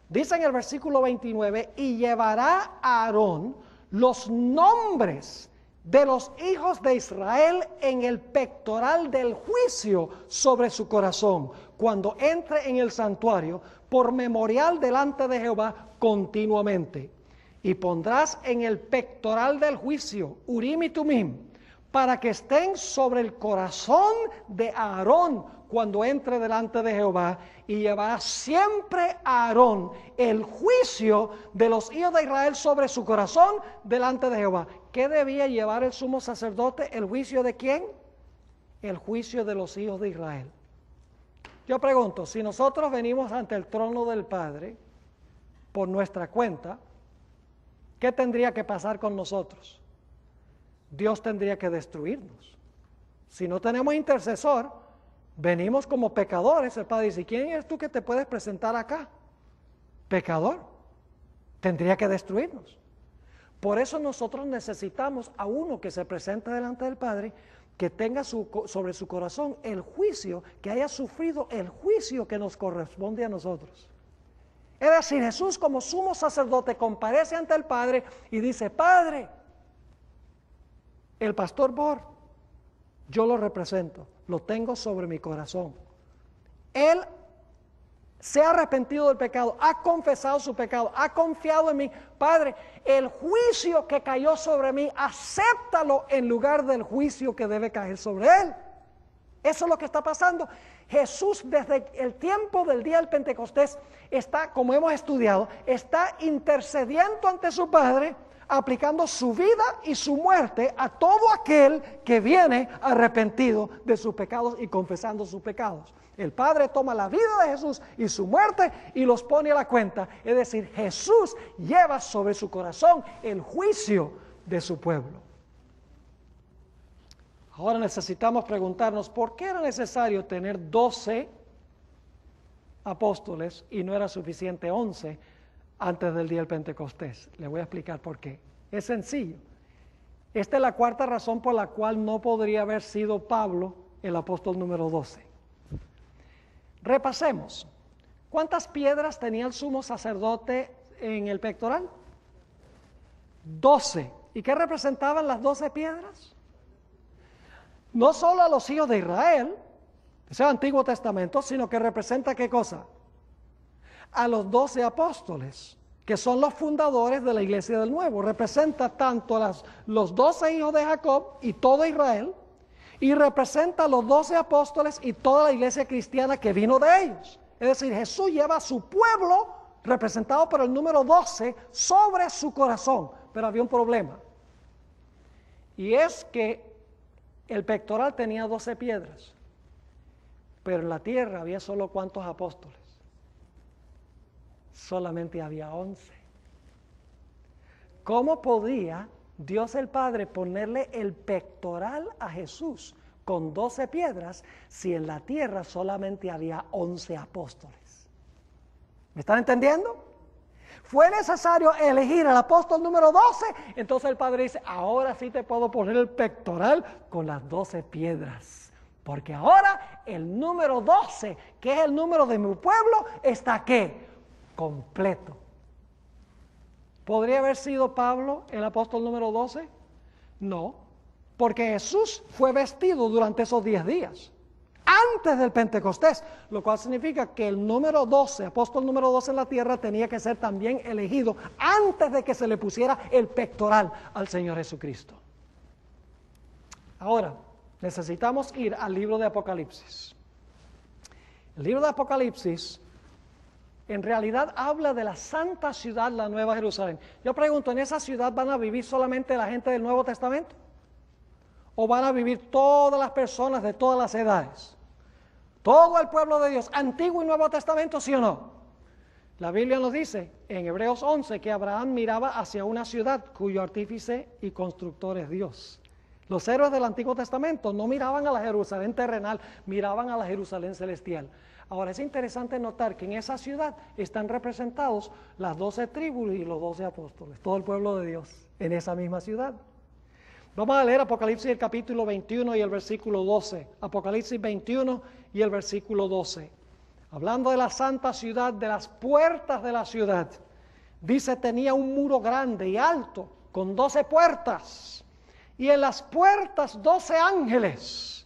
Dice en el versículo 29, y llevará a Aarón los nombres de los hijos de Israel en el pectoral del juicio sobre su corazón, cuando entre en el santuario, por memorial delante de Jehová continuamente. Y pondrás en el pectoral del juicio Urim y Tumim, para que estén sobre el corazón de Aarón cuando entre delante de Jehová, y llevará siempre a Aarón el juicio de los hijos de Israel sobre su corazón delante de Jehová. qué debía llevar el sumo sacerdote? ¿El juicio de quién? El juicio de los hijos de Israel. Yo pregunto, si nosotros venimos ante el trono del Padre por nuestra cuenta, ¿qué tendría que pasar con nosotros? Dios tendría que destruirnos. Si no tenemos intercesor, venimos como pecadores. El Padre dice, ¿quién eres tú que te puedes presentar acá? Pecador. Tendría que destruirnos. Por eso nosotros necesitamos a uno que se presente delante del Padre, que tenga sobre su corazón el juicio, que haya sufrido el juicio que nos corresponde a nosotros. Es decir, Jesús como sumo sacerdote comparece ante el Padre y dice, Padre, el pastor Bor, yo lo represento, lo tengo sobre mi corazón. Él se ha arrepentido del pecado, ha confesado su pecado, ha confiado en mí. Padre, el juicio que cayó sobre mí, acéptalo en lugar del juicio que debe caer sobre él. Eso es lo que está pasando. Jesús desde el tiempo del día del Pentecostés está, como hemos estudiado, está intercediendo ante su Padre, aplicando su vida y su muerte a todo aquel que viene arrepentido de sus pecados y confesando sus pecados. El Padre toma la vida de Jesús y su muerte y los pone a la cuenta. Es decir, Jesús lleva sobre su corazón el juicio de su pueblo. Ahora necesitamos preguntarnos, ¿por qué era necesario tener 12 apóstoles y no era suficiente 11 antes del día del Pentecostés? Le voy a explicar por qué. Es sencillo. Esta es la cuarta razón por la cual no podría haber sido Pablo el apóstol número 12. Repasemos. ¿Cuántas piedras tenía el sumo sacerdote en el pectoral? 12. ¿Y qué representaban las 12 piedras? No solo a los hijos de Israel, ese es el Antiguo Testamento, sino que representa ¿qué cosa? A los 12 apóstoles, que son los fundadores de la iglesia del Nuevo. Representa tanto a los 12 hijos de Jacob y todo Israel, y representa a los 12 apóstoles y toda la iglesia cristiana que vino de ellos. Es decir, Jesús lleva a su pueblo, representado por el número 12, sobre su corazón. Pero había un problema. Y es que el pectoral tenía 12 piedras. Pero en la tierra había solo ¿cuántos apóstoles? Solamente había 11. ¿Cómo podía Dios el Padre ponerle el pectoral a Jesús con 12 piedras si en la tierra solamente había 11 apóstoles? ¿Me están entendiendo? Fue necesario elegir al apóstol número 12, entonces el Padre dice, ahora sí te puedo poner el pectoral con las 12 piedras, porque ahora el número 12, que es el número de mi pueblo, está ¿qué? Completo. ¿Podría haber sido Pablo el apóstol número 12? No, porque Jesús fue vestido durante esos 10 días, antes del Pentecostés, lo cual significa que el número 12, apóstol número 12 en la tierra, tenía que ser también elegido antes de que se le pusiera el pectoral al Señor Jesucristo. Ahora, necesitamos ir al libro de Apocalipsis. El libro de Apocalipsis en realidad habla de la santa ciudad, la Nueva Jerusalén. Yo pregunto, ¿en esa ciudad van a vivir solamente la gente del Nuevo Testamento? ¿O van a vivir todas las personas de todas las edades? Todo el pueblo de Dios, Antiguo y Nuevo Testamento, ¿sí o no? La Biblia nos dice en Hebreos 11 que Abraham miraba hacia una ciudad cuyo artífice y constructor es Dios. Los héroes del Antiguo Testamento no miraban a la Jerusalén terrenal, miraban a la Jerusalén celestial. Ahora es interesante notar que en esa ciudad están representados las 12 tribus y los 12 apóstoles, todo el pueblo de Dios en esa misma ciudad. Vamos a leer Apocalipsis el capítulo 21 y el versículo 12. Apocalipsis 21 y el versículo 12. Hablando de la santa ciudad, de las puertas de la ciudad. Dice, tenía un muro grande y alto, con 12 puertas. Y en las puertas 12 ángeles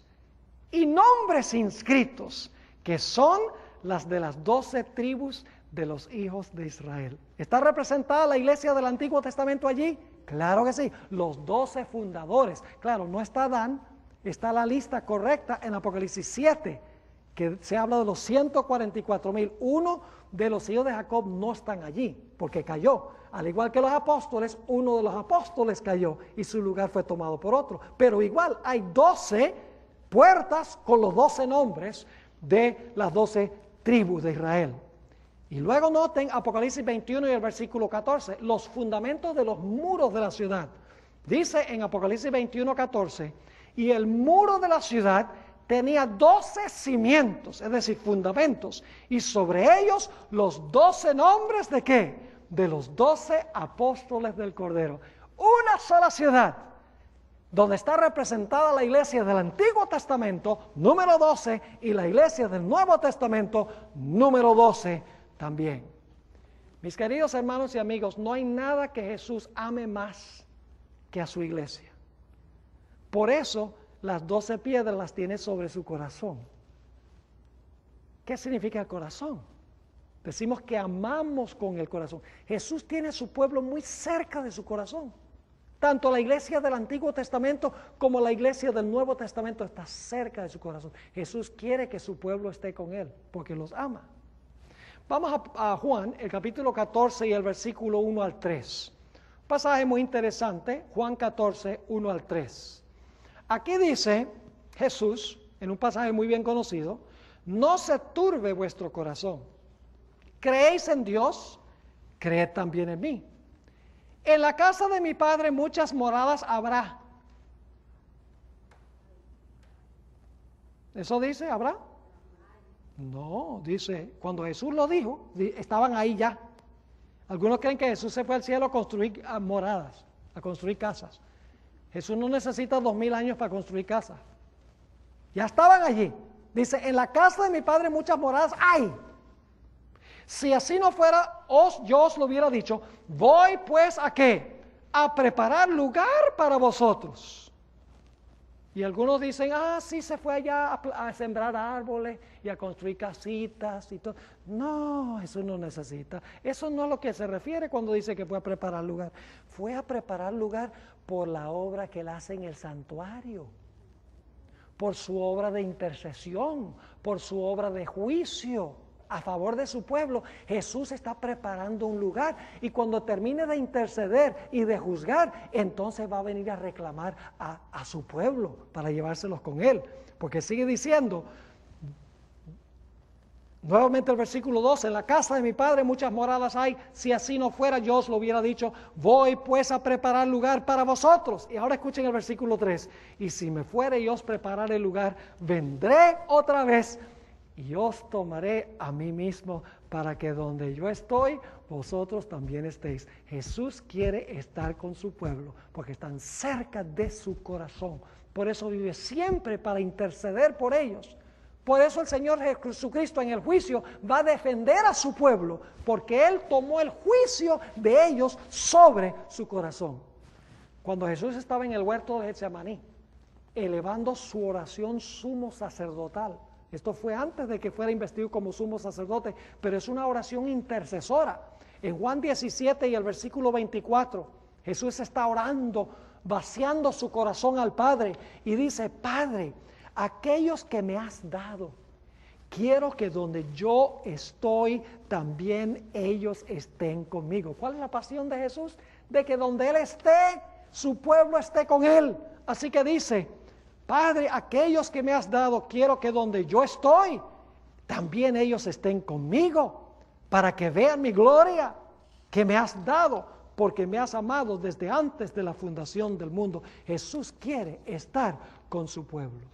y nombres inscritos, que son las de las 12 tribus de los hijos de Israel. ¿Está representada la iglesia del Antiguo Testamento allí? Claro que sí, los 12 fundadores. Claro, no está Adán, está la lista correcta en Apocalipsis 7. que se habla de los 144,000. Uno de los hijos de Jacob no están allí, porque cayó. Al igual que los apóstoles, uno de los apóstoles cayó y su lugar fue tomado por otro. Pero igual hay 12 puertas con los 12 nombres de las 12 tribus de Israel. Y luego noten Apocalipsis 21 y el versículo 14, los fundamentos de los muros de la ciudad. Dice en Apocalipsis 21, 14, y el muro de la ciudad tenía 12 cimientos, es decir, fundamentos, y sobre ellos los 12 nombres ¿de qué? De los 12 apóstoles del Cordero. Una sola ciudad, donde está representada la iglesia del Antiguo Testamento, número 12, y la iglesia del Nuevo Testamento, número 12 también. Mis queridos hermanos y amigos, no hay nada que Jesús ame más que a su iglesia. Por eso las 12 piedras las tiene sobre su corazón. ¿Qué significa el corazón? Decimos que amamos con el corazón. Jesús tiene a su pueblo muy cerca de su corazón. Tanto la iglesia del Antiguo Testamento como la iglesia del Nuevo Testamento está cerca de su corazón. Jesús quiere que su pueblo esté con él porque los ama. Vamos a Juan, el capítulo 14 y el versículo 1 al 3. Un pasaje muy interesante, Juan 14, 1 al 3. Aquí dice Jesús, en un pasaje muy bien conocido, no se turbe vuestro corazón. ¿Creéis en Dios? Creed también en mí. En la casa de mi Padre muchas moradas habrá. ¿Eso dice habrá? No, dice, cuando Jesús lo dijo, estaban ahí ya. Algunos creen que Jesús se fue al cielo a construir moradas, a construir casas. Jesús no necesita 2000 años para construir casas. Ya estaban allí. Dice, en la casa de mi Padre muchas moradas hay. Si así no fuera, yo os lo hubiera dicho, voy pues ¿a qué? A preparar lugar para vosotros. Y algunos dicen, sí se fue allá a sembrar árboles y a construir casitas y todo. No, eso no necesita. Eso no es lo que se refiere cuando dice que fue a preparar lugar. Fue a preparar lugar por la obra que él hace en el santuario, por su obra de intercesión, por su obra de juicio a favor de su pueblo. Jesús está preparando un lugar y cuando termine de interceder y de juzgar, entonces va a venir a reclamar a su pueblo para llevárselos con él, porque sigue diciendo nuevamente el versículo 12, en la casa de mi Padre muchas moradas hay, si así no fuera yo os lo hubiera dicho, voy pues a preparar lugar para vosotros. Y ahora escuchen el versículo 3, y si me fuere y os prepararé lugar, vendré otra vez y os tomaré a mí mismo para que donde yo estoy, vosotros también estéis. Jesús quiere estar con su pueblo porque están cerca de su corazón. Por eso vive siempre para interceder por ellos. Por eso el Señor Jesucristo en el juicio va a defender a su pueblo, porque Él tomó el juicio de ellos sobre su corazón. Cuando Jesús estaba en el huerto de Getsemaní, elevando su oración sumo sacerdotal, esto fue antes de que fuera investido como sumo sacerdote, pero es una oración intercesora. En Juan 17 y el versículo 24, Jesús está orando, vaciando su corazón al Padre y dice, Padre, aquellos que me has dado, quiero que donde yo estoy, también ellos estén conmigo. ¿Cuál es la pasión de Jesús? De que donde Él esté, su pueblo esté con Él. Así que dice, Padre, aquellos que me has dado, quiero que donde yo estoy, también ellos estén conmigo, para que vean mi gloria que me has dado, porque me has amado desde antes de la fundación del mundo. Jesús quiere estar con su pueblo.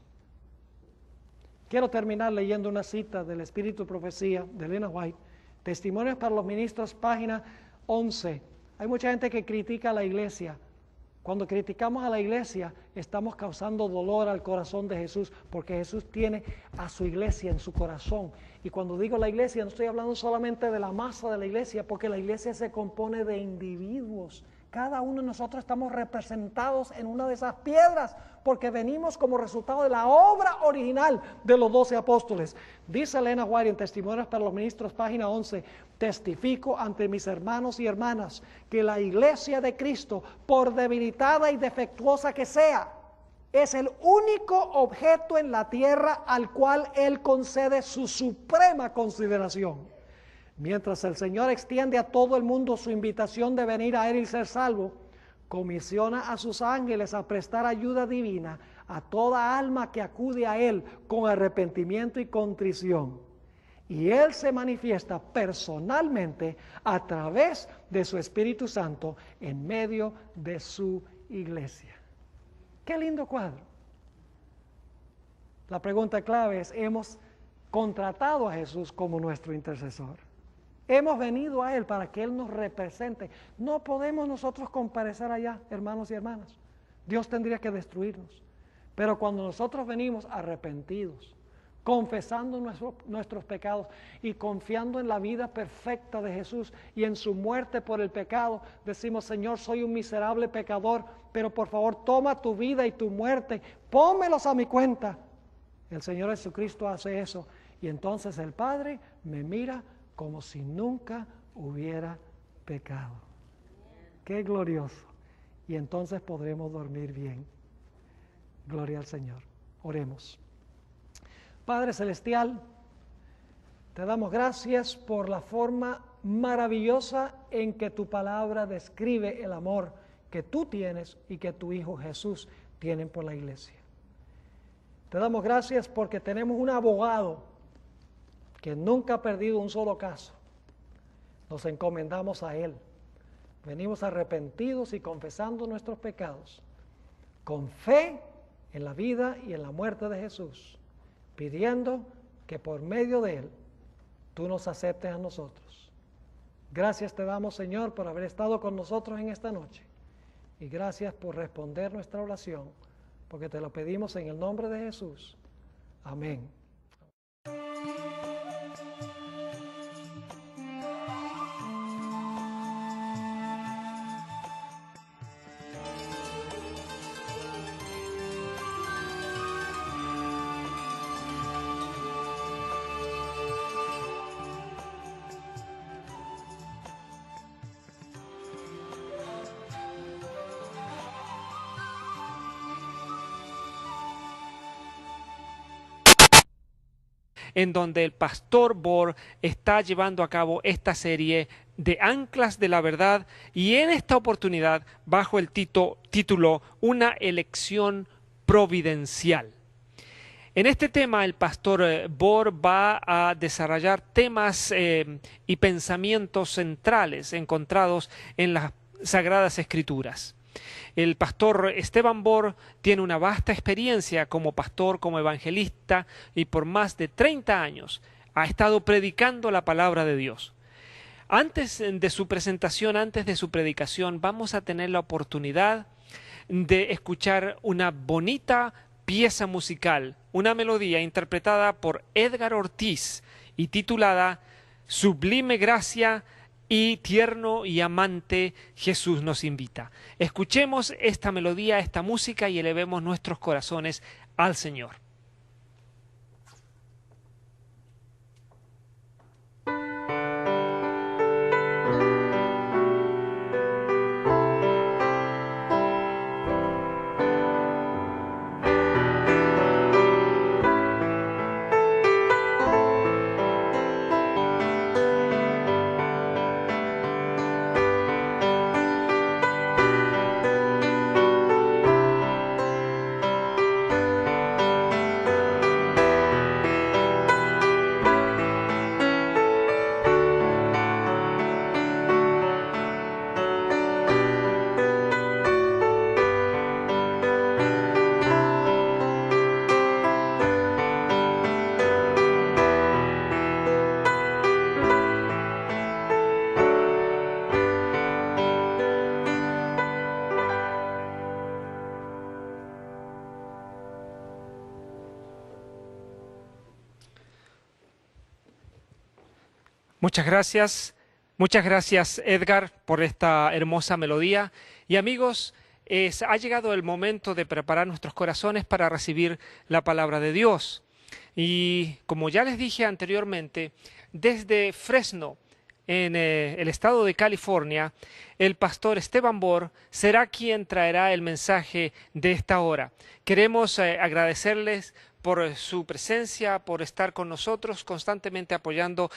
Quiero terminar leyendo una cita del Espíritu de Profecía de Elena White, Testimonios para los Ministros, página 11. Hay mucha gente que critica a la iglesia. Cuando criticamos a la iglesia, estamos causando dolor al corazón de Jesús, porque Jesús tiene a su iglesia en su corazón. Y cuando digo la iglesia, no estoy hablando solamente de la masa de la iglesia, porque la iglesia se compone de individuos. Cada uno de nosotros estamos representados en una de esas piedras, porque venimos como resultado de la obra original de los 12 apóstoles. Dice Elena White en Testimonios para los Ministros, página 11, testifico ante mis hermanos y hermanas que la iglesia de Cristo, por debilitada y defectuosa que sea, es el único objeto en la tierra al cual Él concede su suprema consideración. Mientras el Señor extiende a todo el mundo su invitación de venir a Él y ser salvo, comisiona a sus ángeles a prestar ayuda divina a toda alma que acude a Él con arrepentimiento y contrición. Y Él se manifiesta personalmente a través de su Espíritu Santo en medio de su iglesia. ¡Qué lindo cuadro! La pregunta clave es, ¿hemos contratado a Jesús como nuestro intercesor? Hemos venido a Él para que Él nos represente. No podemos nosotros comparecer allá, hermanos y hermanas. Dios tendría que destruirnos. Pero cuando nosotros venimos arrepentidos, confesando nuestros pecados y confiando en la vida perfecta de Jesús y en su muerte por el pecado, decimos, Señor, soy un miserable pecador, pero por favor toma tu vida y tu muerte, pónmelos a mi cuenta. El Señor Jesucristo hace eso y entonces el Padre me mira como si nunca hubiera pecado. ¡Qué glorioso! Y entonces podremos dormir bien. Gloria al Señor. Oremos. Padre Celestial, te damos gracias por la forma maravillosa en que tu palabra describe el amor que tú tienes y que tu Hijo Jesús tiene por la iglesia. Te damos gracias porque tenemos un abogado que nunca ha perdido un solo caso. Nos encomendamos a Él. Venimos arrepentidos y confesando nuestros pecados, con fe en la vida y en la muerte de Jesús, pidiendo que por medio de Él tú nos aceptes a nosotros. Gracias te damos, Señor, por haber estado con nosotros en esta noche. Y gracias por responder nuestra oración, porque te lo pedimos en el nombre de Jesús. Amén. En donde el pastor Bohr está llevando a cabo esta serie de Anclas de la Verdad y en esta oportunidad bajo el título Una elección providencial. En este tema el pastor Bohr va a desarrollar temas y pensamientos centrales encontrados en las Sagradas Escrituras. El pastor Esteban Bohr tiene una vasta experiencia como pastor, como evangelista, y por más de 30 años ha estado predicando la palabra de Dios. Antes de su presentación, antes de su predicación, vamos a tener la oportunidad de escuchar una bonita pieza musical, una melodía interpretada por Edgar Ortiz y titulada Sublime Gracia y tierno y amante Jesús nos invita. Escuchemos esta melodía, esta música y elevemos nuestros corazones al Señor. Muchas gracias Edgar por esta hermosa melodía. Y amigos, ha llegado el momento de preparar nuestros corazones para recibir la palabra de Dios. Y como ya les dije anteriormente, desde Fresno, en el estado de California, el pastor Esteban Bohr será quien traerá el mensaje de esta hora. Queremos agradecerles por su presencia, por estar con nosotros, constantemente apoyando.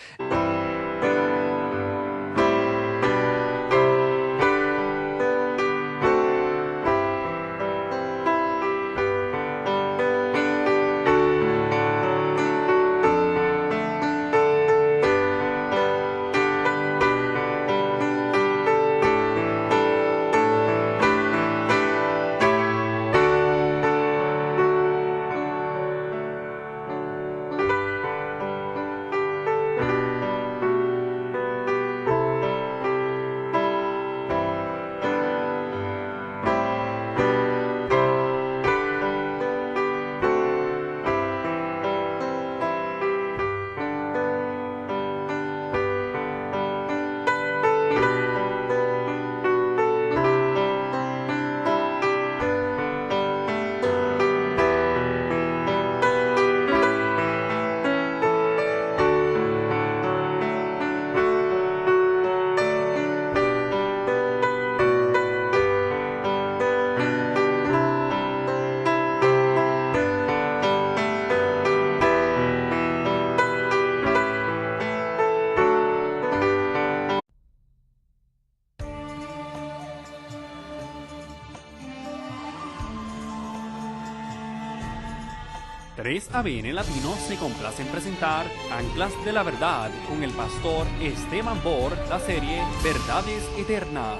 Tres ABN Latino se complace en presentar Anclas de la Verdad con el pastor Esteban Bohr, la serie Verdades Eternas.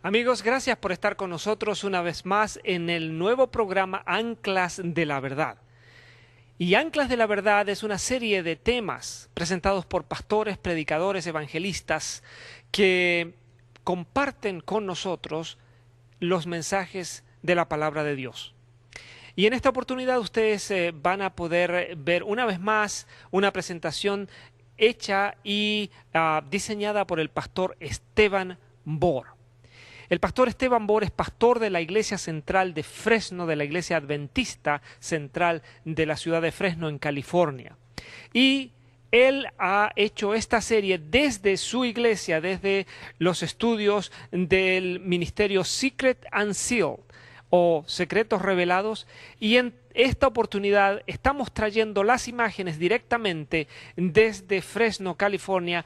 Amigos, gracias por estar con nosotros una vez más en el nuevo programa Anclas de la Verdad. Y Anclas de la Verdad es una serie de temas presentados por pastores, predicadores, evangelistas que comparten con nosotros los mensajes de la palabra de Dios. Y en esta oportunidad ustedes van a poder ver una vez más una presentación hecha y diseñada por el pastor Esteban Bohr. El pastor Esteban Bohr es pastor de la Iglesia Central de Fresno, de la Iglesia Adventista Central de la ciudad de Fresno, en California. Y él ha hecho esta serie desde su iglesia, desde los estudios del ministerio Secret and Seal, o Secretos Revelados, y en esta oportunidad estamos trayendo las imágenes directamente desde Fresno, California.